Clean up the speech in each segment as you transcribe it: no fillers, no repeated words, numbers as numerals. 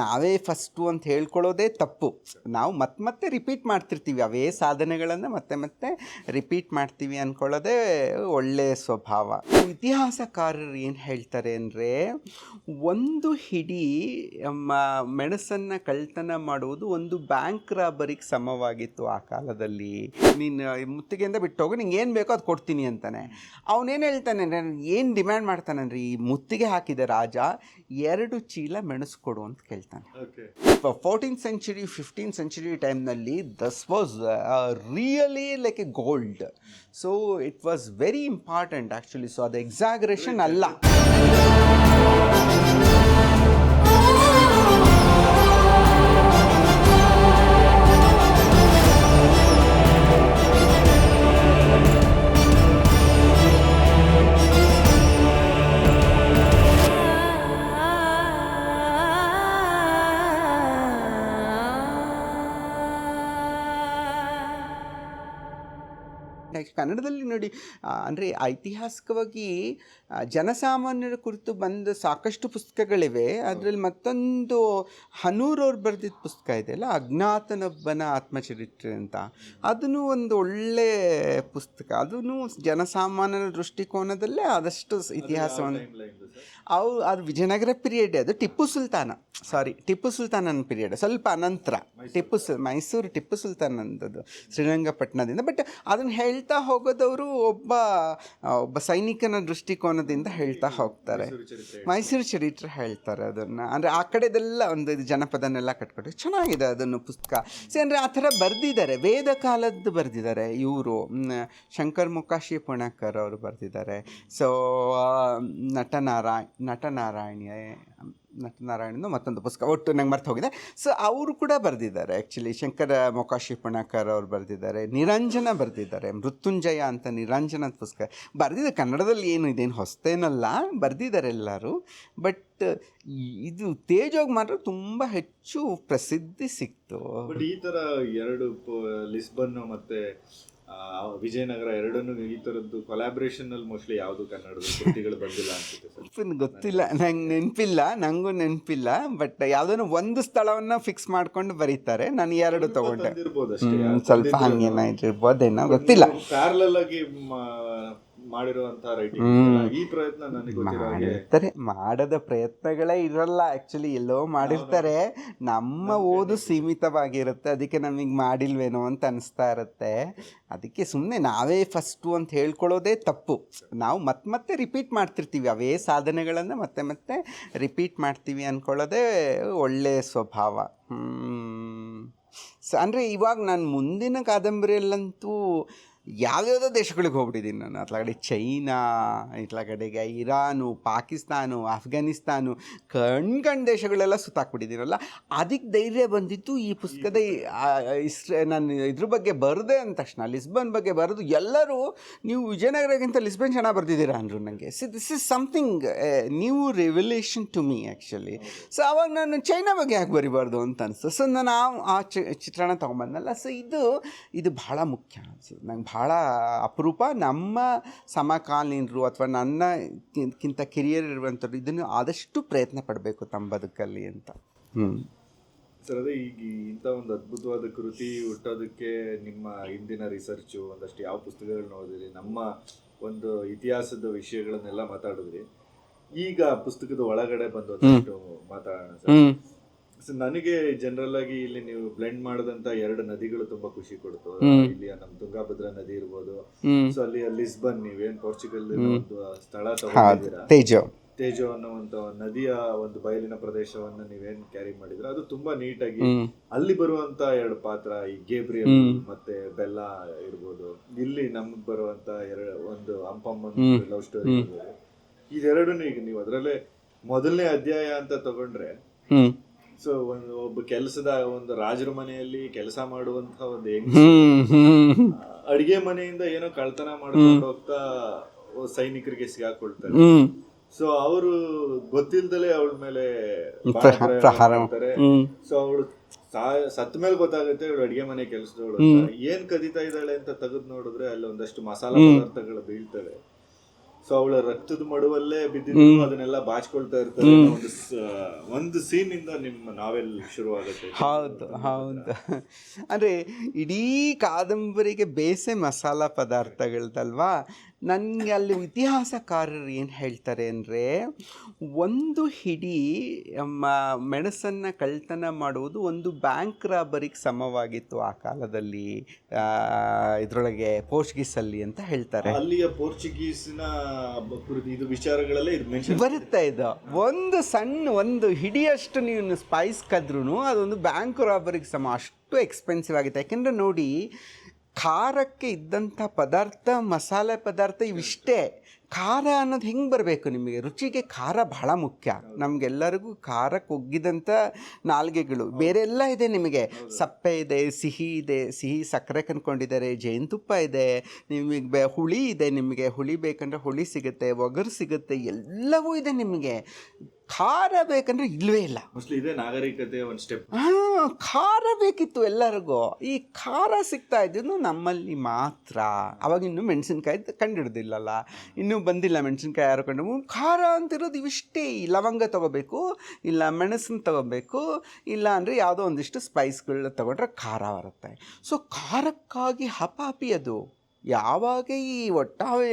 ನಾವೇ ಫಸ್ಟು ಅಂತ ಹೇಳ್ಕೊಳ್ಳೋದೇ ತಪ್ಪು. ನಾವು ಮತ್ತೆ ರಿಪೀಟ್ ಮಾಡ್ತಿರ್ತೀವಿ, ಅವೇ ಸಾಧನೆಗಳನ್ನು ಮತ್ತೆ ರಿಪೀಟ್ ಮಾಡ್ತೀವಿ ಅಂದ್ಕೊಳ್ಳೋದೇ ಒಳ್ಳೆಯ ಸ್ವಭಾವ. ಇತಿಹಾಸಕಾರರು ಏನು ಹೇಳ್ತಾರೆ ಅಂದರೆ, ಒಂದು ಹಿಡಿ ಮೆಣಸನ್ನು ಕಳ್ತನ ಮಾಡುವುದು ಒಂದು ಬ್ಯಾಂಕ್ ರಾಬರಿಗೆ ಸಮವಾಗಿತ್ತು ಆ ಕಾಲದಲ್ಲಿ. ನೀನು ಮುತ್ತಿಗೆಯಿಂದ ಬಿಟ್ಟು ಹೋಗು, ನಿಂಗೆ ಏನು ಬೇಕೋ ಅದು ಕೊಡ್ತೀನಿ ಅಂತಾನೆ. ಅವನೇನು ಹೇಳ್ತಾನೆ, ಏನು ಡಿಮ್ಯಾಂಡ್ ಮಾಡ್ತಾನಂದ್ರೆ, ಈ ಮುತ್ತಿಗೆ ಹಾಕಿದ ರಾಜ 2 ಚೀಲ ಮೆಣಸು ಕೊಡು ಅಂತ ಕೇಳ್ತಾನೆ. 14th century 15th century ಟೈಮ್ನಲ್ಲಿ thus was really like a gold. So it was very important actually. So ಅದು ಎಕ್ಸಾಗ್ರೇಷನ್ ಅಲ್ಲ. ಕನ್ನಡದಲ್ಲಿ ನೋಡಿ, ಅಂದರೆ ಐತಿಹಾಸಿಕವಾಗಿ ಜನಸಾಮಾನ್ಯರ ಕುರಿತು ಬಂದ ಸಾಕಷ್ಟು ಪುಸ್ತಕಗಳಿವೆ. ಅದರಲ್ಲಿ ಮತ್ತೊಂದು ಹನೂರವ್ರು ಬರೆದಿದ್ದ ಪುಸ್ತಕ ಇದೆಯಲ್ಲ, ಅಜ್ಞಾತನೊಬ್ಬನ ಆತ್ಮಚರಿತ್ರೆ ಅಂತ. ಅದನ್ನು ಒಂದು ಒಳ್ಳೆ ಪುಸ್ತಕ. ಅದನ್ನು ಜನಸಾಮಾನ್ಯರ ದೃಷ್ಟಿಕೋನದಲ್ಲೇ ಆದಷ್ಟು ಇತಿಹಾಸವನ್ನು ಅದು ವಿಜಯನಗರ ಪೀರಿಯಡ್. ಅದು ಟಿಪ್ಪು ಸುಲ್ತಾನನ ಪೀರಿಯಡ್, ಸ್ವಲ್ಪ ಅನಂತರ ಮೈಸೂರು ಟಿಪ್ಪು ಸುಲ್ತಾನಂದದು ಶ್ರೀರಂಗಪಟ್ಟಣದಿಂದ. ಬಟ್ ಅದನ್ನು ಹೇಳ್ತಾ ಹೋಗೋದವರು ಒಬ್ಬ ಸೈನಿಕನ ದೃಷ್ಟಿಕೋನದಿಂದ ಹೇಳ್ತಾ ಹೋಗ್ತಾರೆ. ಮೈಸೂರು ಚರಿತ್ರೆ ಹೇಳ್ತಾರೆ ಅದನ್ನು. ಅಂದರೆ ಆ ಕಡೆದೆಲ್ಲ ಒಂದು ಜನಪದನೆಲ್ಲ ಕಟ್ಕೊಟ್ಟು ಚೆನ್ನಾಗಿದೆ ಅದನ್ನು ಪುಸ್ತಕ. ಅಂದರೆ ಆ ಥರ ಬರೆದಿದ್ದಾರೆ, ವೇದ ಕಾಲದ್ದು ಬರೆದಿದ್ದಾರೆ ಇವರು. ಶಂಕರ್ ಮೊಕಾಶಿ ಪುಣಕರ್ ಅವರು ಬರೆದಿದ್ದಾರೆ. ಸೊ ನಟನಾರಾಯಣದ ಮತ್ತೊಂದು ಪುಸ್ತಕ, ಒಟ್ಟು ನಂಗೆ ಮರ್ತು ಹೋಗಿದೆ. ಸೊ ಅವರು ಕೂಡ ಬರೆದಿದ್ದಾರೆ ಆ್ಯಕ್ಚುಲಿ. ಶಂಕರ ಮೊಕಾಶಿ ಪುಣಕರ್ ಅವರು ಬರೆದಿದ್ದಾರೆ. ನಿರಂಜನ ಬರೆದಿದ್ದಾರೆ, ಮೃತ್ಯುಂಜಯ ಅಂತ ನಿರಂಜನದ ಪುಸ್ತಕ ಬರೆದಿದ್ದಾರೆ. ಕನ್ನಡದಲ್ಲಿ ಇದೇನು ಹೊಸತೇನಲ್ಲ, ಬರೆದಿದ್ದಾರೆ ಎಲ್ಲರೂ. ಬಟ್ ಇದು ತೇಜೋಗಿ ಮಾತ್ರ ತುಂಬ ಹೆಚ್ಚು ಪ್ರಸಿದ್ಧಿ ಸಿಕ್ತು. ಬಟ್ ಈ ಥರ ಎರಡು ಲಿಸ್ಬನ್ ಮತ್ತು ವಿಜಯನಗರ ಎರಡನ್ನೂ ಈ ಥರದ್ದು ಕೊಲಾಬ್ರೇಷನಲ್ಲಿ ಮೋಸ್ಟ್ಲಿ ಯಾವುದು ಕನ್ನಡದ ಕೃತಿಗಳು ಬಂದಿಲ್ಲ ಅನ್ಸುತ್ತೆ. ಗೊತ್ತಿಲ್ಲ, ನನಗೂ ನೆನಪಿಲ್ಲ. ಬಟ್ ಯಾವುದೋ ಒಂದು ಸ್ಥಳವನ್ನು ಫಿಕ್ಸ್ ಮಾಡ್ಕೊಂಡು ಬರೀತಾರೆ. ನಾನು 2 ತಗೊಂಡೆ. ಸ್ವಲ್ಪ ಹಂಗೇನಾಗಿರ್ಬೋದೇನೋ ಗೊತ್ತಿಲ್ಲ. ಪ್ಯಾರಲಲ್ ಆಗಿ ಮಾಡಿರುವಂತಹ ರೈಟಿಂಗ್ ಈ ಪ್ರಯತ್ನ ನನಗೆ ಮಾಡಿರ್ತಾರೆ. ಮಾಡದ ಪ್ರಯತ್ನಗಳೇ ಇರಲ್ಲ ಆ್ಯಕ್ಚುಲಿ, ಎಲ್ಲೋ ಮಾಡಿರ್ತಾರೆ. ನಮ್ಮ ಓದು ಸೀಮಿತವಾಗಿರುತ್ತೆ, ಅದಕ್ಕೆ ನಮಗೆ ಮಾಡಿಲ್ವೇನೋ ಅಂತ ಅನಿಸ್ತಾ ಇರುತ್ತೆ. ಅದಕ್ಕೆ ಸುಮ್ಮನೆ ನಾವೇ ಫಸ್ಟು ಅಂತ ಹೇಳ್ಕೊಳ್ಳೋದೇ ತಪ್ಪು. ನಾವು ಮತ್ತೆ ರಿಪೀಟ್ ಮಾಡ್ತಿರ್ತೀವಿ, ಅವೇ ಸಾಧನೆಗಳನ್ನು ಮತ್ತೆ ರಿಪೀಟ್ ಮಾಡ್ತೀವಿ ಅಂದ್ಕೊಳ್ಳೋದೇ ಒಳ್ಳೆಯ ಸ್ವಭಾವ. ಅಂದರೆ ಇವಾಗ ನಾನು ಮುಂದಿನ ಕಾದಂಬರಿಯಲ್ಲಂತೂ ಯಾವ್ಯಾವುದೋ ದೇಶಗಳಿಗೆ ಹೋಗ್ಬಿಟ್ಟಿದ್ದೀನಿ ನಾನು. ಅತ್ಲಾಗಡೆ ಚೈನಾ, ಇತ್ಲಾಗಡೆಗೆ ಇರಾನು, ಪಾಕಿಸ್ತಾನು, ಅಫ್ಘಾನಿಸ್ತಾನು, ಕಣ್ ದೇಶಗಳೆಲ್ಲ ಸುತ್ತಾಕ್ಬಿಟ್ಟಿದ್ದೀನಲ್ಲ. ಅದಕ್ಕೆ ಧೈರ್ಯ ಬಂದಿತ್ತು ಈ ಪುಸ್ತಕದ ನಾನು ಇದ್ರ ಬಗ್ಗೆ ಬರೆದೆ ಅಂದ ತಕ್ಷಣ, ಲಿಸ್ಬನ್ ಬಗ್ಗೆ ಬರೆದು ಎಲ್ಲರೂ ನೀವು ವಿಜಯನಗರಕ್ಕಿಂತ ಲಿಸ್ಬನ್ ಚೆನ್ನಾಗಿ ಬರ್ತಿದ್ದೀರಾ ಅಂದರು ನನಗೆ. This is something new revolution to me actually. So ಆವಾಗ ನಾನು ಚೈನಾ ಬಗ್ಗೆ ಯಾಕೆ ಬರಿಬಾರ್ದು ಅಂತ ಅನಿಸ್ತು. ಸೊ ನಾನು ಆ ಚಿತ್ರಣ ತೊಗೊಂಬಂದಲ್ಲ. ಸೊ ಇದು ಭಾಳ ಮುಖ್ಯ ಅನಿಸುತ್ತೆ ನಂಗೆ, ಭಾಳ ಅಪರೂಪ. ನಮ್ಮ ಸಮಕಾಲೀನರು ಅಥವಾ ನನ್ನಕ್ಕಿಂತ ಕಿರಿಯರ್ ಇರುವಂಥವ್ರು ಇದನ್ನು ಆದಷ್ಟು ಪ್ರಯತ್ನ ಪಡಬೇಕು ತಮ್ಮ ಬದುಕಲ್ಲಿ ಅಂತ. ಸರ್, ಅದೇ ಈಗ ಇಂಥ ಒಂದು ಅದ್ಭುತವಾದ ಕೃತಿ ಹುಟ್ಟೋದಕ್ಕೆ ನಿಮ್ಮ ಹಿಂದಿನ ರಿಸರ್ಚು, ಒಂದಷ್ಟು ಯಾವ ಪುಸ್ತಕಗಳನ್ನ ಓದಿರಿ, ನಮ್ಮ ಒಂದು ಇತಿಹಾಸದ ವಿಷಯಗಳನ್ನೆಲ್ಲ ಮಾತಾಡಿದ್ರಿ. ಈಗ ಪುಸ್ತಕದ ಒಳಗಡೆ ಬಂದು ಒಂದಷ್ಟು ಮಾತಾಡೋಣ ಸರ್. ಸೊ ನನಗೆ ಜನರಲ್ ಆಗಿ ಇಲ್ಲಿ ನೀವು ಬ್ಲೆಂಡ್ ಮಾಡಿದಂತ 2 ನದಿಗಳು ತುಂಬಾ ಖುಷಿ ಕೊಡ್ತು. ಇಲ್ಲಿ ನಮ್ಮ ತುಂಗಾಭದ್ರಾ ನದಿ ಇರ್ಬೋದು, ಸೊ ಅಲ್ಲಿ ಲಿಸ್ಬನ್, ನೀವೇನ್ ಪೋರ್ಚುಗಲ್ ಒಂದು ಸ್ಥಳ ತಗೊಂಡಿದ್ದೀರಾ, ತೇಜೋ ಅನ್ನುವಂತ ನದಿಯ ಒಂದು ಬಯಲಿನ ಪ್ರದೇಶವನ್ನ ನೀವೇನ್ ಕ್ಯಾರಿ ಮಾಡಿದ್ರ, ಅದು ತುಂಬಾ ನೀಟಾಗಿ ಅಲ್ಲಿ ಬರುವಂತ 2 ಪಾತ್ರ, ಈ ಗೇಬ್ರಿಯಲ್ ಮತ್ತೆ ಬೆಲ್ಲಾ ಇರ್ಬೋದು, ಇಲ್ಲಿ ನಮ್ಗೆ ಬರುವಂತ ಒಂದು ಅಂಪಮ್ಮನ್ ಲವ್ ಸ್ಟೋರಿ ಇರ್ಬೋದು. ಇದೆರಡನ್ನೂ ಈಗ ನೀವು ಅದರಲ್ಲೇ ಮೊದಲನೇ ಅಧ್ಯಾಯ ಅಂತ ತಗೊಂಡ್ರೆ, ಸೊ ಒಬ್ಬ ಕೆಲಸದ ಒಂದು ರಾಜರ ಮನೆಯಲ್ಲಿ ಕೆಲಸ ಮಾಡುವಂತ ಒಂದು ಅಡಿಗೆ ಮನೆಯಿಂದ ಏನೋ ಕಳ್ತನ ಮಾಡ್ಕೊಂಡು ಹೋಗ್ತಾ ಸೈನಿಕರಿಗೆ ಸಿಗಾಕೊಳ್ತಾರೆ. ಸೊ ಅವರು ಗೊತ್ತಿಲ್ದಲೆ ಅವಳ ಮೇಲೆ ಮಾಡ್ತಾರೆ. ಸೊ ಅವಳು ಸತ್ತ ಮೇಲೆ ಗೊತ್ತಾಗುತ್ತೆ ಇವಳು ಅಡಿಗೆ ಮನೆ ಕೆಲಸದವಳು. ಏನ್ ಕದೀತಾ ಇದ್ದಾಳೆ ಅಂತ ತೆಗೆದು ನೋಡಿದ್ರೆ ಅಲ್ಲಿ ಒಂದಷ್ಟು ಮಸಾಲಾ ಪದಾರ್ಥಗಳು ಬೀಳ್ತವೆ. ಸೊ ಅವಳ ರಕ್ತದ ಮಡುವಲ್ಲೇ ಬಿದ್ದಿದ್ದು ಅದನ್ನೆಲ್ಲ ಬಾಚ್ಕೊಳ್ತಾ ಇರ್ತಾರೆ ಒಂದು ಸೀನ್ ಇಂದ ನಿಮ್ಮ ನಾವೆಲ್ ಶುರುವಾಗುತ್ತೆ. ಹೌದು ಹೌದು. ಅಂದರೆ ಇಡೀ ಕಾದಂಬರಿಗೆ ಬೇಸೆ ಮಸಾಲ ಪದಾರ್ಥಗಳದಲ್ವಾ. ನನಗೆ ಅಲ್ಲಿ ಇತಿಹಾಸಕಾರರು ಏನು ಹೇಳ್ತಾರೆ ಅಂದರೆ, ಒಂದು ಹಿಡಿ ಮೆಣಸನ್ನು ಕಳ್ತನ ಮಾಡುವುದು ಒಂದು ಬ್ಯಾಂಕ್ ರಾಬರಿಗೆ ಸಮವಾಗಿತ್ತು ಆ ಕಾಲದಲ್ಲಿ, ಇದರೊಳಗೆ ಪೋರ್ಚುಗೀಸಲ್ಲಿ ಅಂತ ಹೇಳ್ತಾರೆ. ಅಲ್ಲಿಯ ಪೋರ್ಚುಗೀಸಿನ ಇದು ವಿಚಾರಗಳಲ್ಲೇ ಇದು ಮೆನ್ಷನ್ ಬರುತ್ತೆ. ಇದು ಒಂದು ಹಿಡಿಯಷ್ಟು ನೀವು ಸ್ಪೈಸ್ ಕದ್ರೂ ಅದೊಂದು ಬ್ಯಾಂಕ್ ರಾಬರಿಗೆ ಸಮ, ಅಷ್ಟು ಎಕ್ಸ್ಪೆನ್ಸಿವ್ ಆಗುತ್ತೆ. ಯಾಕೆಂದರೆ ನೋಡಿ, ಖಾರಕ್ಕೆ ಇದ್ದಂಥ ಪದಾರ್ಥ, ಮಸಾಲೆ ಪದಾರ್ಥ ಇವಿಷ್ಟೇ. ಖಾರ ಅನ್ನೋದು ಹೆಂಗೆ ಬರಬೇಕು ನಿಮಗೆ? ರುಚಿಗೆ ಖಾರ ಬಹಳ ಮುಖ್ಯ. ನಮಗೆಲ್ಲರಿಗೂ ಖಾರಕ್ಕೆ ಒಗ್ಗಿದಂಥ ನಾಲ್ಗೆಗಳು. ಬೇರೆ ಎಲ್ಲ ಇದೆ ನಿಮಗೆ, ಸಪ್ಪೆ ಇದೆ, ಸಿಹಿ ಸಕ್ಕರೆ ಕಂಡ್ಕೊಂಡಿದ್ದಾರೆ, ಜೇನುತುಪ್ಪ ಇದೆ, ನಿಮಗೆ ಹುಳಿ ಇದೆ, ನಿಮಗೆ ಹುಳಿ ಬೇಕಂದ್ರೆ ಹುಳಿ ಸಿಗುತ್ತೆ, ಒಗರು ಸಿಗುತ್ತೆ, ಎಲ್ಲವೂ ಇದೆ ನಿಮಗೆ. ಖಾರ ಬೇಕಂದ್ರೆ ಇಲ್ಲವೇ ಇಲ್ಲ. ಮೋಸ್ಟ್ಲಿ ಇದೆ ನಾಗರಿಕತೆ ಒಂದು ಸ್ಟೆಪ್. ಖಾರ ಬೇಕಿತ್ತು ಎಲ್ಲರಿಗೂ. ಈ ಖಾರ ಸಿಗ್ತಾ ಇದ್ದು ನಮ್ಮಲ್ಲಿ ಮಾತ್ರ. ಅವಾಗಿನ್ನೂ ಮೆಣಸಿನ್ಕಾಯಿ ಕಂಡಿಡ್ದಿಲ್ಲಲ್ಲ, ಇನ್ನೂ ಬಂದಿಲ್ಲ ಮೆಣಸಿನ್ಕಾಯಿ ಯಾರು ಕಂಡು. ಖಾರ ಅಂತಿರೋದು ಇವಿಷ್ಟೇ. ಲವಂಗ ತೊಗೋಬೇಕು, ಇಲ್ಲ ಮೆಣಸನ್ನು ತೊಗೋಬೇಕು, ಇಲ್ಲ ಅಂದರೆ ಯಾವುದೋ ಒಂದಿಷ್ಟು ಸ್ಪೈಸ್ಗಳನ್ನ ತೊಗೊಂಡ್ರೆ ಖಾರ ಬರುತ್ತೆ. ಸೊ ಖಾರಕ್ಕಾಗಿ ಹಪಾಪಿ ಅದು. ಯಾವಾಗ ಈ ಒಟ್ಟಾರೆ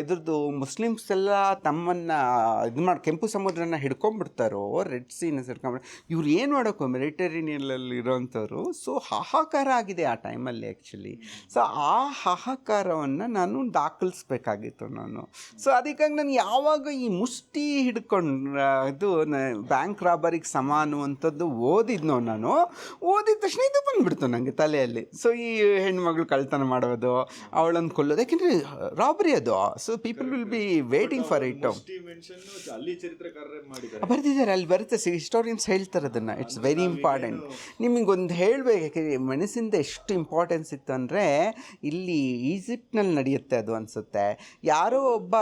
ಇದ್ರದ್ದು ಮುಸ್ಲಿಮ್ಸ್ ಎಲ್ಲ ತಮ್ಮನ್ನು ಇದು ಮಾಡಿ ಕೆಂಪು ಸಮುದ್ರನ ಹಿಡ್ಕೊಂಡ್ಬಿಡ್ತಾರೋ, ರೆಡ್ ಸೀನ ಹಿಡ್ಕೊಂಡ್ಬಿಡ, ಇವ್ರು ಏನು ಮಾಡೋಕ್ಕೋ ಮೆಡಿಟರೇನಿಯನಲ್ಲಿ ಇರೋಂಥವ್ರು. ಸೊ ಹಾಹಾಕಾರ ಆಗಿದೆ ಆ ಟೈಮಲ್ಲಿ ಆ್ಯಕ್ಚುಲಿ. ಸೊ ಆ ಹಾಹಾಕಾರವನ್ನು ನಾನು ದಾಖಲಿಸ್ಬೇಕಾಗಿತ್ತು ನಾನು. ಸೊ ಅದಕ್ಕಾಗಿ ನಾನು ಯಾವಾಗ ಈ ಮುಷ್ಟಿ ಹಿಡ್ಕೊಂಡು ಇದು ಬ್ಯಾಂಕ್ ರಾಬರಿಗೆ ಸಮ ಅನ್ನುವಂಥದ್ದು ಓದಿದ್ನೋ, ನಾನು ಓದಿದ ತಕ್ಷಣ ಇದು ಬಂದುಬಿಡ್ತು ನನಗೆ ತಲೆಯಲ್ಲಿ. ಸೊ ಈ ಹೆಣ್ಮಗಳು ಕಳ್ತನ ಮಾಡೋದು, ಅವಳನ್ನು ಕೊಲ್ಲೋದು, ಯಾಕೆಂದರೆ ರಾಬರಿ ಅದು. So people will be waiting for it. ಬರ್ದಿದ್ದಾರೆ, ಅಲ್ಲಿ ಬರುತ್ತೆ, ಹಿಸ್ಟೋರಿಯನ್ಸ್ ಹೇಳ್ತಾರೆ ಅದನ್ನು. It's very important. ನಿಮಗೊಂದು ಹೇಳಬೇಕು, ಯಾಕೆಂದರೆ ಮೆಣಸಿಂದ ಎಷ್ಟು ಇಂಪಾರ್ಟೆನ್ಸ್ ಇತ್ತು ಅಂದರೆ, ಇಲ್ಲಿ ಈಜಿಪ್ಟ್ನಲ್ಲಿ ನಡೆಯುತ್ತೆ ಅದು ಅನಿಸುತ್ತೆ. ಯಾರೋ ಒಬ್ಬ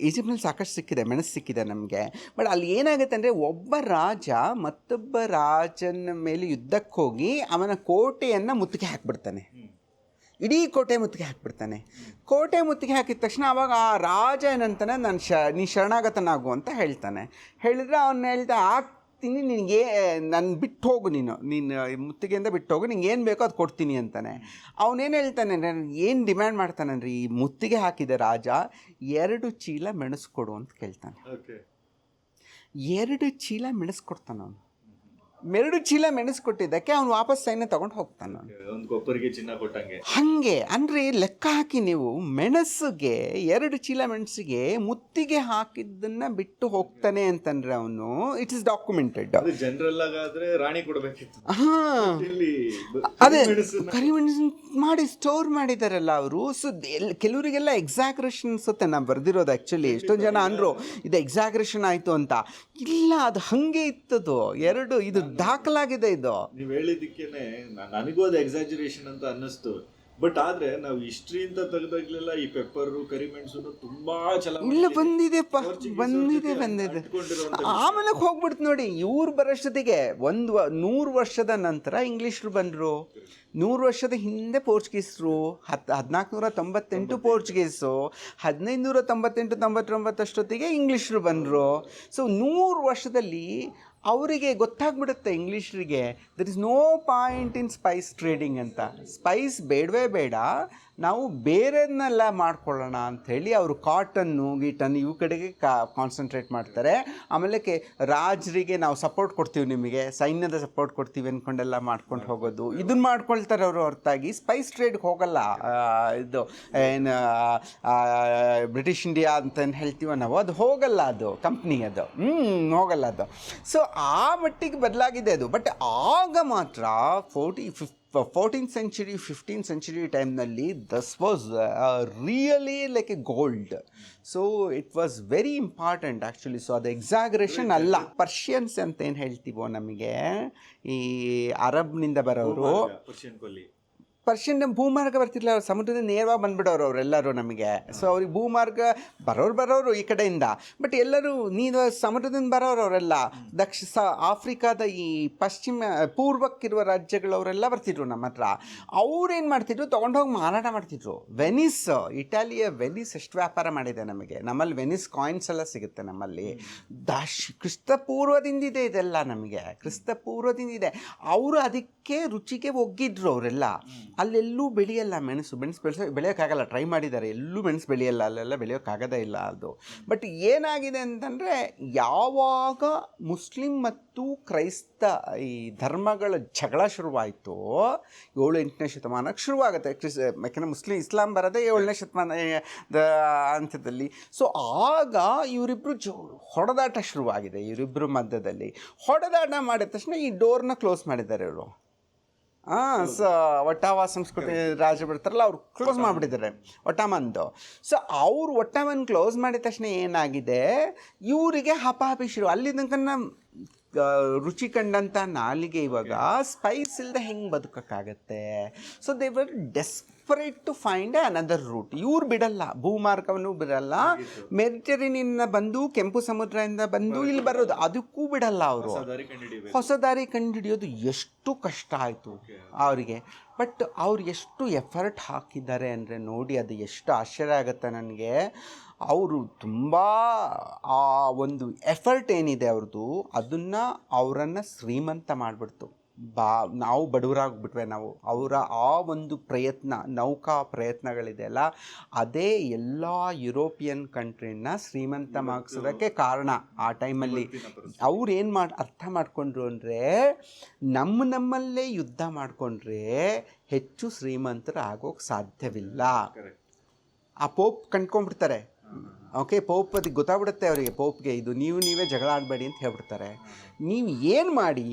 ಈಜಿಪ್ಟ್ನಲ್ಲಿ ಸಾಕಷ್ಟು ಸಿಕ್ಕಿದೆ, ಮೆಣಸು ಸಿಕ್ಕಿದೆ ನಮಗೆ. ಬಟ್ ಅಲ್ಲಿ ಏನಾಗುತ್ತೆ ಅಂದರೆ, ಒಬ್ಬ ರಾಜ ಮತ್ತೊಬ್ಬ ರಾಜನ ಮೇಲೆ ಯುದ್ಧಕ್ಕೆ ಹೋಗಿ ಅವನ ಕೋಟೆಯನ್ನು ಮುತ್ತಿಗೆ ಹಾಕಿಬಿಡ್ತಾನೆ. ಇಡೀ ಕೋಟೆ ಮುತ್ತಿಗೆ ಹಾಕಿಬಿಡ್ತಾನೆ. ಕೋಟೆ ಮುತ್ತಿಗೆ ಹಾಕಿದ ತಕ್ಷಣ ಅವಾಗ ಆ ರಾಜ ಏನಂತಾನೆ, ನೀ ಶರಣಾಗತನಾಗು ಅಂತ ಹೇಳ್ತಾನೆ. ಹೇಳಿದರೆ ಅವನು ಆಗ್ತೀನಿ, ನಿನಗೆ ನಾನು ಬಿಟ್ಟು ಹೋಗು, ನೀನು ಮುತ್ತಿಗೆಯಿಂದ ಬಿಟ್ಟು ಹೋಗು, ನಿಂಗೆ ಏನು ಬೇಕೋ ಅದು ಕೊಡ್ತೀನಿ ಅಂತಾನೆ. ಅವನೇನು ಹೇಳ್ತಾನೆ, ನಾನು ಏನು ಡಿಮ್ಯಾಂಡ್ ಮಾಡ್ತಾನಂದ್ರೆ, ಈ ಮುತ್ತಿಗೆ ಹಾಕಿದ ರಾಜ 2 ಚೀಲ ಮೆಣಸು ಕೊಡು ಅಂತ ಕೇಳ್ತಾನೆ. 2 ಚೀಲ ಮೆಣಸು ಕೊಡ್ತಾನೆ ಅವನು. 2 ಚೀಲ ಮೆಣಸು ಕೊಟ್ಟಿದ್ದಕ್ಕೆ ಅವ್ನು ವಾಪಸ್ ಸೈನ್ಯ ತೊಗೊಂಡು ಹೋಗ್ತಾನೆ. ಒಂದು ಕೊಪ್ಪರಿಗೆ ಚಿನ್ನ ಕೊಟ್ಟಂಗೆ. ಹಾಗೆ ಅಂದರೆ ಲೆಕ್ಕ ಹಾಕಿ ನೀವು, ಮೆಣಸಿಗೆ 2 ಚೀಲ ಮೆಣಸಿಗೆ ಮುತ್ತಿಗೆ ಹಾಕಿದ್ದನ್ನು ಬಿಟ್ಟು ಹೋಗ್ತಾನೆ ಅಂತಂದ್ರೆ ಅವನು, ಇಟ್ ಇಸ್ ಡಾಕ್ಯುಮೆಂಟೆಡ್. ಜನರಲ್ ಆಗಾದ್ರೆ ರಾಣಿ ಕೊಡಬೇಕಿತ್ತು. ಅದೇ ಕರಿಮೆಣಸು ಮಾಡಿ ಸ್ಟೋರ್ ಮಾಡಿದಾರಲ್ಲ ಅವರು. ಸೊ ಕೆಲವರಿಗೆಲ್ಲ ಎಕ್ಸಾಗ್ರೇಷನ್ ಅನ್ಸುತ್ತೆ ನಾನು ಬರ್ದಿರೋದು. ಆ್ಯಕ್ಚುಲಿ ಎಷ್ಟೊಂದು ಜನ ಅಂದರು ಇದು ಎಕ್ಸಾಗ್ರೇಷನ್ ಆಯಿತು ಅಂತ. ಇಲ್ಲ, ಅದು ಹಾಗೆ ಇತ್ತದು. 2 ಇದು ದಾಖಲಾಗಿದೆ. ಇದು ನೀವು ಹೇಳಿದ್ದಕ್ಕೇನೆ ನನಗೂ ಅದು ಎಕ್ಸಾಜರೇಷನ್ ಅಂತ ಅನ್ನಿಸ್ತು. ಬಟ್ ಆದ್ರೆ ನಾವು ಹಿಸ್ಟ್ರಿ ಅಂತ ತೆಗೆದಾಗ್ಲೆಲ್ಲ ಈ ಪೆಪ್ಪರು, ಕರಿಮೆಣಸು ತುಂಬಾ ಇಲ್ಲ ಬಂದಿದೆಪ್ಪ, ಬಂದಿದೆ. ಆಮೇಲೆ ಹೋಗ್ಬಿಡ್ತು ನೋಡಿ. ಇವ್ರು ಬರೋಷ್ಟೊತ್ತಿಗೆ 100 ವರ್ಷದ ನಂತರ ಇಂಗ್ಲೀಷರು ಬಂದರು. 100 ವರ್ಷದ ಹಿಂದೆ ಪೋರ್ಚುಗೀಸರು, 1498 ಪೋರ್ಚುಗೀಸು, 1598-99 ಅಷ್ಟೊತ್ತಿಗೆ ಇಂಗ್ಲೀಷರು ಬಂದರು. ಸೊ 100 ವರ್ಷದಲ್ಲಿ ಅವರಿಗೆ ಗೊತ್ತಾಗ್ಬಿಡುತ್ತೆ ಇಂಗ್ಲೀಷರಿಗೆ, there is no point in spice trading ಅಂತ. ಸ್ಪೈಸ್ ಬೇಡವೇ ಬೇಡ, ನಾವು ಬೇರೆಯನ್ನೆಲ್ಲ ಮಾಡ್ಕೊಳ್ಳೋಣ ಅಂಥೇಳಿ ಅವರು ಕಾಟನ್ನು ಇವು ಕಡೆಗೆ ಕಾನ್ಸಂಟ್ರೇಟ್ ಮಾಡ್ತಾರೆ. ಆಮೇಲೆ ರಾಜರಿಗೆ ನಾವು ಸಪೋರ್ಟ್ ಕೊಡ್ತೀವಿ, ನಿಮಗೆ ಸೈನ್ಯದ ಸಪೋರ್ಟ್ ಕೊಡ್ತೀವಿ ಅಂದ್ಕೊಂಡೆಲ್ಲ ಮಾಡ್ಕೊಂಡು ಹೋಗೋದು, ಇದನ್ನು ಮಾಡ್ಕೊಳ್ತಾರೆ ಅವರು. ಹೊರತಾಗಿ ಸ್ಪೈಸ್ ಟ್ರೇಡ್ಗೆ ಹೋಗಲ್ಲ. ಇದು ಏನು ಬ್ರಿಟಿಷ್ ಇಂಡಿಯಾ ಅಂತ ಹೇಳ್ತೀವ ನಾವು, ಅದು ಹೋಗಲ್ಲ, ಅದು ಕಂಪ್ನಿ ಅದು ಹೋಗಲ್ಲ ಅದು. ಸೊ ಆ ಮಟ್ಟಿಗೆ ಬದಲಾಗಿದೆ ಅದು. ಬಟ್ ಆಗ ಮಾತ್ರ 14th century 15th century ಟೈಮ್ನಲ್ಲಿ thus was really like a gold. So it was very important actually. So ಅದು ಎಕ್ಸಾಗ್ರೇಷನ್ ಅಲ್ಲ. ಪರ್ಷಿಯನ್ಸ್ ಅಂತ ಏನು ಹೇಳ್ತೀವೋ, ನಮಗೆ ಈ ಅರಬ್ನಿಂದ ಬರೋರು, ಪರ್ಷಿಯನ್ ಭೂಮಾರ್ಗ ಬರ್ತಿರ್ಲಿಲ್ಲ, ಅವ್ರು ಸಮುದ್ರದಿಂದ ನೇರವಾಗಿ ಬಂದ್ಬಿಡೋರು ಅವರೆಲ್ಲರೂ ನಮಗೆ. ಸೊ ಅವ್ರಿಗೆ ಭೂಮಾರ್ಗ ಬರೋರು ಈ ಕಡೆಯಿಂದ, ಬಟ್ ಎಲ್ಲರೂ ನೀನು ಸಮುದ್ರದಿಂದ ಬರೋರು ಅವರೆಲ್ಲ ಆಫ್ರಿಕಾದ ಈ ಪೂರ್ವಕ್ಕಿರುವ ರಾಜ್ಯಗಳವರೆಲ್ಲ ಬರ್ತಿದ್ರು ನಮ್ಮ ಹತ್ರ. ಅವ್ರೇನು ಮಾಡ್ತಿದ್ರು, ತೊಗೊಂಡೋಗಿ ಮಾರಾಟ ಮಾಡ್ತಿದ್ರು. ವೆನಿಸ್, ಇಟಾಲಿಯ ವೆನಿಸ್ ಎಷ್ಟು ವ್ಯಾಪಾರ ಮಾಡಿದೆ ನಮಗೆ. ನಮ್ಮಲ್ಲಿ ವೆನಿಸ್ ಕಾಯಿನ್ಸ್ ಎಲ್ಲ ಸಿಗುತ್ತೆ ನಮ್ಮಲ್ಲಿ. ಕ್ರಿಸ್ತಪೂರ್ವದಿಂದಿದೆ ಇದೆಲ್ಲ, ನಮಗೆ ಕ್ರಿಸ್ತಪೂರ್ವದಿಂದಿದೆ. ಅವರು ಅದಕ್ಕೆ ರುಚಿಗೆ ಒಗ್ಗಿದ್ರು ಅವರೆಲ್ಲ. ಅಲ್ಲೆಲ್ಲೂ ಬೆಳೆಯಲ್ಲ ಮೆಣಸು ಬೆಳೆಯೋಕ್ಕಾಗಲ್ಲ, ಟ್ರೈ ಮಾಡಿದ್ದಾರೆ, ಎಲ್ಲೂ ಮೆಣಸು ಬೆಳೆಯಲ್ಲ, ಅಲ್ಲೆಲ್ಲ ಬೆಳೆಯೋಕ್ಕಾಗೋದೇ ಇಲ್ಲ ಅದು. ಬಟ್ ಏನಾಗಿದೆ ಅಂತಂದರೆ, ಯಾವಾಗ ಮುಸ್ಲಿಂ ಮತ್ತು ಕ್ರೈಸ್ತ ಈ ಧರ್ಮಗಳ ಜಗಳ ಶುರುವಾಯಿತು 7-8ನೇ ಶತಮಾನಕ್ಕೆ ಶುರುವಾಗುತ್ತೆ. ಯಾಕೆಂದರೆ ಇಸ್ಲಾಂ ಬರೋದೇ 7ನೇ ಶತಮಾನದ ಅಂತ್ಯದಲ್ಲಿ. ಸೊ ಆಗ ಇವರಿಬ್ಬರು ಹೊಡೆದಾಟ ಶುರುವಾಗಿದೆ. ಇವರಿಬ್ಬರು ಮಧ್ಯದಲ್ಲಿ ಹೊಡೆದಾಟ ಮಾಡಿದ ತಕ್ಷಣ ಈ ಡೋರ್ನ ಕ್ಲೋಸ್ ಮಾಡಿದ್ದಾರೆ ಇವರು. ಒಟ್ಟಾವ ಸಂಸ್ಕೃತಿ ರಾಜ ಬಿಡ್ತಾರಲ್ಲ, ಅವ್ರು ಕ್ಲೋಸ್ ಮಾಡಿಬಿಟ್ಟಿದ್ದಾರೆ ಒಟ್ಟಾಮಂದು. ಸೊ ಅವರು ಒಟ್ಟಾಮನ್ ಕ್ಲೋಸ್ ಮಾಡಿದ ತಕ್ಷಣ ಏನಾಗಿದೆ, ಇವರಿಗೆ ಹಪಾಹಪಿ ಶುರು. ಅಲ್ಲಿ ತನಕ ರುಚಿ ಕಂಡಂಥ ನಾಲಿಗೆ ಇವಾಗ ಸ್ಪೈಸ್ ಇಲ್ಲದೆ ಹೆಂಗೆ ಬದುಕೋಕ್ಕಾಗತ್ತೆ. So they were desperate to find another route. ಇವ್ರು ಬಿಡಲ್ಲ, ಭೂಮಾರ್ಗವನ್ನು ಬಿಡಲ್ಲ. ಮೆಡಿಟರೇನಿಯನ್ನ ಬಂದು, ಕೆಂಪು ಸಮುದ್ರದಿಂದ ಬಂದು ಇಲ್ಲಿ ಬರೋದು, ಅದಕ್ಕೂ ಬಿಡಲ್ಲ ಅವರು. ಹೊಸ ದಾರಿ ಕಂಡುಹಿಡಿಯೋದು ಎಷ್ಟು ಕಷ್ಟ ಆಯಿತು ಅವರಿಗೆ. ಬಟ್ ಅವ್ರು ಎಷ್ಟು ಎಫರ್ಟ್ ಹಾಕಿದ್ದಾರೆ ಅಂದರೆ ನೋಡಿ, ಅದು ಎಷ್ಟು ಆಶ್ಚರ್ಯ ಆಗುತ್ತೆ ನನಗೆ. ಅವರು ತುಂಬ ಆ ಒಂದು ಎಫರ್ಟ್ ಏನಿದೆ ಅವ್ರದ್ದು, ಅದನ್ನು ಅವರನ್ನು ಶ್ರೀಮಂತ ಮಾಡಿಬಿಡ್ತು. ನಾವು ಬಡವರಾಗ್ಬಿಟ್ವೆ ನಾವು. ಅವರ ಆ ಒಂದು ಪ್ರಯತ್ನ, ನೌಕಾ ಪ್ರಯತ್ನಗಳಿದೆಯಲ್ಲ, ಅದೇ ಎಲ್ಲ ಯುರೋಪಿಯನ್ ಕಂಟ್ರಿನ ಶ್ರೀಮಂತ ಮಾಡಿಸೋದಕ್ಕೆ ಕಾರಣ. ಆ ಟೈಮಲ್ಲಿ ಅವ್ರು ಏನು ಅರ್ಥ ಮಾಡಿಕೊಂಡ್ರು ಅಂದರೆ, ನಮ್ಮಲ್ಲೇ ಯುದ್ಧ ಮಾಡಿಕೊಂಡ್ರೆ ಹೆಚ್ಚು ಶ್ರೀಮಂತರು ಆಗೋಕ್ಕೆ ಸಾಧ್ಯವಿಲ್ಲ. ಆ ಪೋಪ್ ಕಂಡ್ಕೊಂಡ್ಬಿಡ್ತಾರೆ. ಓಕೆ, ಪೋಪ್ ಅದಕ್ಕೆ ಗೊತ್ತಾಗ್ಬಿಡುತ್ತೆ ಅವರಿಗೆ, ಪೋಪ್ಗೆ ಇದು ನೀವೇ ಜಗಳ ಆಡಬೇಡಿ ಅಂತ ಹೇಳ್ಬಿಡ್ತಾರೆ. ನೀವು ಏನು ಮಾಡಿ,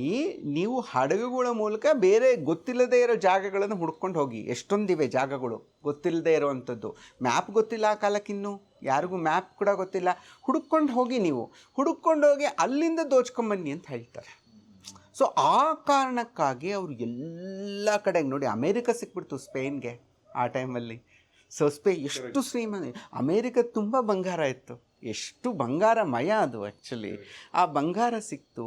ನೀವು ಹಡಗುಗಳ ಮೂಲಕ ಬೇರೆ ಗೊತ್ತಿಲ್ಲದೇ ಇರೋ ಜಾಗಗಳನ್ನು ಹುಡ್ಕೊಂಡು ಹೋಗಿ. ಎಷ್ಟೊಂದಿವೆ ಜಾಗಗಳು ಗೊತ್ತಿಲ್ಲದೆ ಇರೋವಂಥದ್ದು. ಮ್ಯಾಪ್ ಗೊತ್ತಿಲ್ಲ ಆ ಕಾಲಕ್ಕಿನ್ನೂ, ಯಾರಿಗೂ ಮ್ಯಾಪ್ ಕೂಡ ಗೊತ್ತಿಲ್ಲ. ಹುಡ್ಕೊಂಡು ಹೋಗಿ, ನೀವು ಹುಡ್ಕೊಂಡು ಹೋಗಿ ಅಲ್ಲಿಂದ ದೋಚ್ಕೊಂಬನ್ನಿ ಅಂತ ಹೇಳ್ತಾರೆ. ಸೊ ಆ ಕಾರಣಕ್ಕಾಗಿ ಅವರು ಎಲ್ಲ ಕಡೆಗೆ ನೋಡಿ, ಅಮೇರಿಕ ಸಿಕ್ಬಿಡ್ತು ಸ್ಪೇನ್ಗೆ ಆ ಟೈಮಲ್ಲಿ. ಸೊ ಎಷ್ಟು ಶ್ರೀಮಂತ. ಅಮೇರಿಕ ತುಂಬ ಬಂಗಾರ ಇತ್ತು, ಎಷ್ಟು ಬಂಗಾರಮಯ ಅದು ಆ್ಯಕ್ಚುಲಿ. ಆ ಬಂಗಾರ ಸಿಕ್ತು.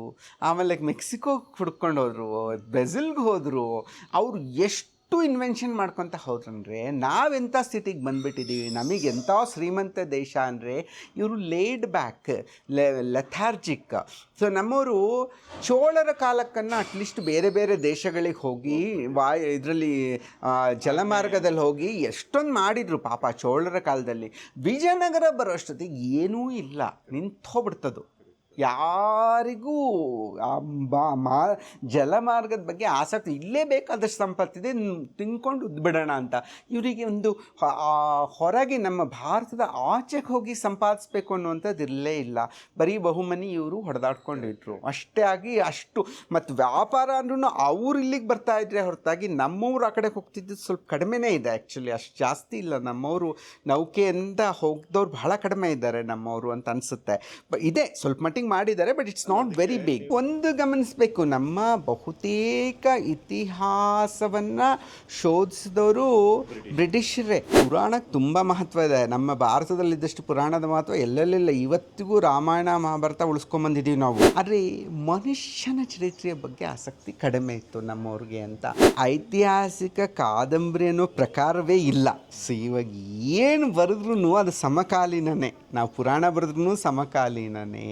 ಆಮೇಲೆ ಮೆಕ್ಸಿಕೋಗೆ ಹುಡ್ಕೊಂಡು ಹೋದರು, ಬ್ರೆಜಿಲ್ಗೆ ಹೋದರು. ಅವರು ಎಷ್ಟು ಇನ್ವೆನ್ಷನ್ ಮಾಡ್ಕೊತ ಹೋದ್ರಂದರೆ, ನಾವೆಂಥ ಸ್ಥಿತಿಗೆ ಬಂದುಬಿಟ್ಟಿದ್ದೀವಿ. ನಮಗೆ ಎಂಥ ಶ್ರೀಮಂತ ದೇಶ ಅಂದರೆ, ಇವರು ಲೇಡ್ ಬ್ಯಾಕ್, ಲೆಥಾರ್ಜಿಕ್. ಸೊ ನಮ್ಮವರು ಚೋಳರ ಕಾಲಕ್ಕನ್ನು ಅಟ್ಲೀಸ್ಟ್ ಬೇರೆ ಬೇರೆ ದೇಶಗಳಿಗೆ ಹೋಗಿ ಇದರಲ್ಲಿ ಜಲಮಾರ್ಗದಲ್ಲಿ ಹೋಗಿ ಎಷ್ಟೊಂದು ಮಾಡಿದರು ಪಾಪ ಚೋಳರ ಕಾಲದಲ್ಲಿ. ವಿಜಯನಗರ ಬರೋಷ್ಟೊತ್ತಿಗೆ ಏನೂ ಇಲ್ಲ, ನಿಂತೋಗ್ಬಿಡ್ತದು. ಯಾರಿಗೂ ಜಲಮಾರ್ಗದ ಬಗ್ಗೆ ಆಸಕ್ತಿ, ಇಲ್ಲೇ ಬೇಕಾದಷ್ಟು ಸಂಪತ್ತಿದೆ, ತಿನ್ಕೊಂಡು ಉದ್ಬಿಡೋಣ ಅಂತ. ಇವರಿಗೆ ಒಂದು ಹೊರಗೆ ನಮ್ಮ ಭಾರತದ ಆಚೆಗೆ ಹೋಗಿ ಸಂಪಾದಿಸ್ಬೇಕು ಅನ್ನುವಂಥದ್ದು ಇರಲೇ ಇಲ್ಲ. ಬರೀ ಬಹುಮನಿ ಇವರು ಹೊಡೆದಾಡ್ಕೊಂಡಿದ್ರು ಅಷ್ಟೇ. ಆಗಿ ಅಷ್ಟು ಮತ್ತು ವ್ಯಾಪಾರ ಅಂದ್ರೂ ಅವ್ರು ಇಲ್ಲಿಗೆ ಬರ್ತಾಯಿದ್ರೆ ಹೊರತಾಗಿ ನಮ್ಮವ್ರು ಆ ಕಡೆ ಹೋಗ್ತಿದ್ದು ಸ್ವಲ್ಪ ಕಡಿಮೆನೇ ಇದೆ ಆ್ಯಕ್ಚುಲಿ. ಅಷ್ಟು ಜಾಸ್ತಿ ಇಲ್ಲ. ನಮ್ಮವರು ನೌಕೆಯಿಂದ ಹೋಗ್ದವ್ರು ಬಹಳ ಕಡಿಮೆ ಇದ್ದಾರೆ ನಮ್ಮವರು ಅಂತ ಅನಿಸುತ್ತೆ. ಇದೆ ಸ್ವಲ್ಪ ಮಟ್ಟಿಗೆ ಮಾಡಿದ್ದಾರೆ, but it's not very big. ಒಂದು ಗಮನಿಸಬೇಕು, ನಮ್ಮ ಬಹುತೇಕ ಇತಿಹಾಸವನ್ನು ಶೋಧಿಸಿದವರು ಬ್ರಿಟಿಷರೇ. ಪುರಾಣಕ್ಕೆ ತುಂಬ ಮಹತ್ವ ಇದೆ. ನಮ್ಮ ಭಾರತದಲ್ಲಿದ್ದಷ್ಟು ಪುರಾಣದ ಮಹತ್ವ ಎಲ್ಲೆಲ್ಲ. ಇವತ್ತಿಗೂ ರಾಮಾಯಣ ಮಹಾಭಾರತ ಉಳಿಸ್ಕೊಂಬಂದಿದ್ದೀವಿ ನಾವು. ಆದರೆ ಮನುಷ್ಯನ ಚರಿತ್ರೆಯ ಬಗ್ಗೆ ಆಸಕ್ತಿ ಕಡಿಮೆ ಇತ್ತು ನಮ್ಮವ್ರಿಗೆ ಅಂತ. ಐತಿಹಾಸಿಕ ಕಾದಂಬರಿ ಅನ್ನೋ ಪ್ರಕಾರವೇ ಇಲ್ಲ. ಸೊ ಇವಾಗ ಏನು ಬರೆದ್ರೂ ಅದು ಸಮಕಾಲೀನನೇ. ನಾವು ಪುರಾಣ ಬರೆದ್ರೂ ಸಮಕಾಲೀನನೇ,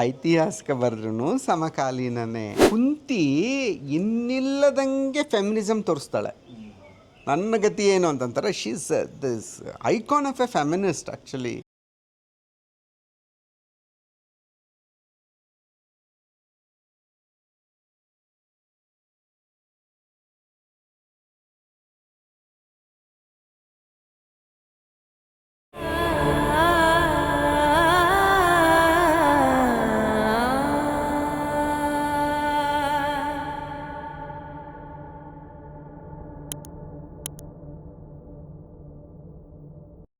ಐತಿಹಾಸಿಕ ಬರೆದ್ರೂ ಸಮಕಾಲೀನನೇ. ಕುಂತಿ ಇನ್ನಿಲ್ಲದಂಗೆ ಫೆಮಿನಿಸಮ್ ತೋರಿಸ್ತಾಳೆ. ನನ್ನ ಗತಿ ಏನು ಅಂತಂತಾರೆ, she's this icon of a feminist actually.